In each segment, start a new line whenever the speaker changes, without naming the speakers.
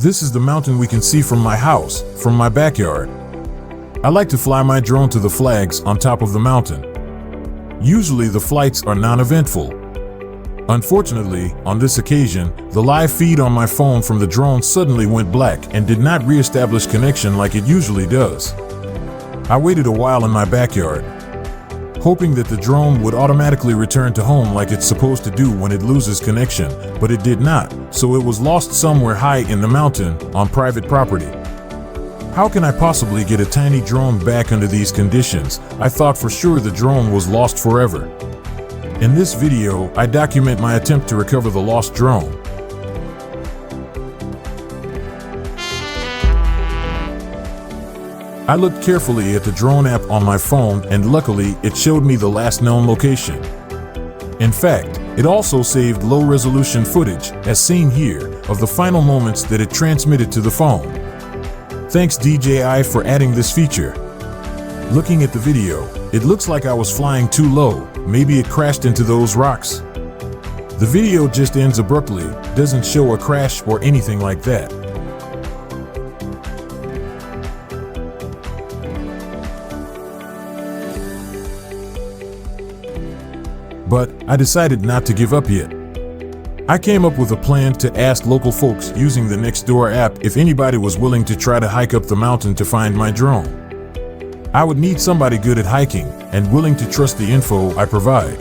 This is the mountain we can see from my house, from my backyard. I like to fly my drone to the flags on top of the mountain. Usually the flights are non-eventful. Unfortunately, on this occasion, the live feed on my phone from the drone suddenly went black and did not re-establish connection like it usually does. I waited a while in my backyard, hoping that the drone would automatically return to home like it's supposed to do when it loses connection, but it did not, so it was lost somewhere high in the mountain on private property. How can I possibly get a tiny drone back under these conditions? I thought for sure the drone was lost forever. In this video, I document my attempt to recover the lost drone. I looked carefully at the drone app on my phone, and luckily it showed me the last known location. In fact, it also saved low-resolution footage, as seen here, of the final moments that it transmitted to the phone. Thanks DJI for adding this feature. Looking at the video, it looks like I was flying too low. Maybe it crashed into those rocks. The video just ends abruptly, doesn't show a crash or anything like that. But I decided not to give up yet. I came up with a plan to ask local folks using the Nextdoor app if anybody was willing to try to hike up the mountain to find my drone. I would need somebody good at hiking and willing to trust the info I provide.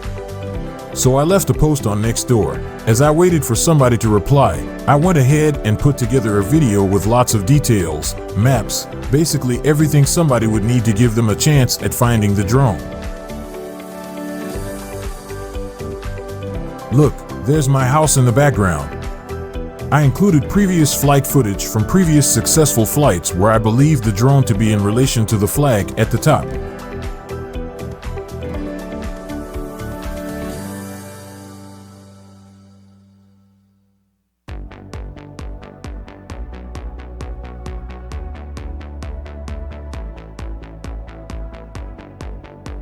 So I left a post on Nextdoor. As I waited for somebody to reply, I went ahead and put together a video with lots of details, maps, basically everything somebody would need to give them a chance at finding the drone. Look, there's my house in the background. I included previous flight footage from previous successful flights where I believe the drone to be in relation to the flag at the top.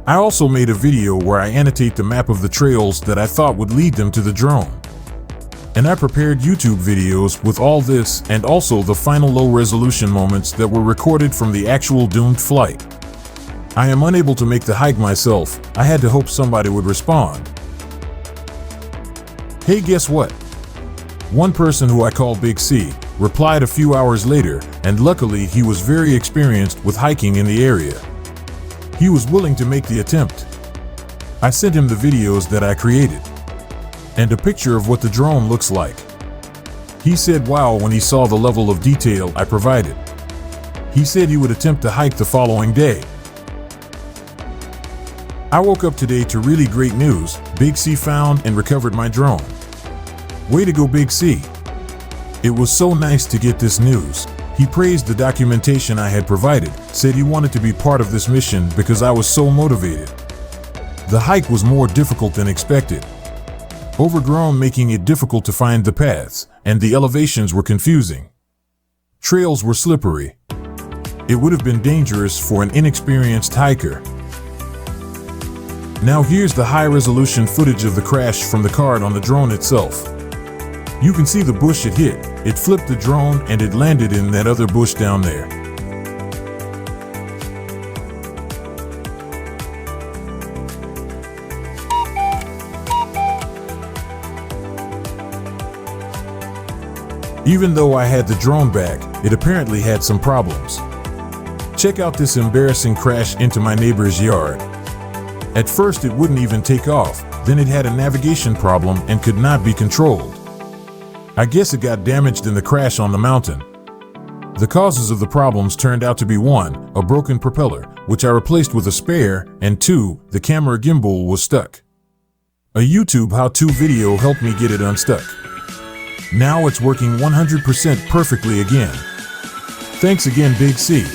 I also made a video where I annotate the map of the trails that I thought would lead them to the drone. And I prepared YouTube videos with all this and also the final low-resolution moments that were recorded from the actual doomed flight. I am unable to make the hike myself. I had to hope somebody would respond. Hey, guess what? One person who I call Big C replied a few hours later, and luckily he was very experienced with hiking in the area. He was willing to make the attempt. I sent him the videos that I created and a picture of what the drone looks like. He said wow when he saw the level of detail I provided. He said he would attempt to hike the following day. I woke up today to really great news. Big C found and recovered my drone. Way to go, Big C. It was so nice to get this news. He praised the documentation I had provided, said he wanted to be part of this mission because I was so motivated. The hike was more difficult than expected. Overgrown, making it difficult to find the paths, and the elevations were confusing. Trails were slippery. It would have been dangerous for an inexperienced hiker. Now here's the high-resolution footage of the crash from the card on the drone itself. You can see the bush it hit. It flipped the drone and it landed in that other bush down there. Even though I had the drone back, it apparently had some problems. Check out this embarrassing crash into my neighbor's yard. At first it wouldn't even take off, then it had a navigation problem and could not be controlled. I guess it got damaged in the crash on the mountain. The causes of the problems turned out to be 1, a broken propeller, which I replaced with a spare, and 2, the camera gimbal was stuck. A YouTube how-to video helped me get it unstuck. Now it's working 100% perfectly again. Thanks again, Big C.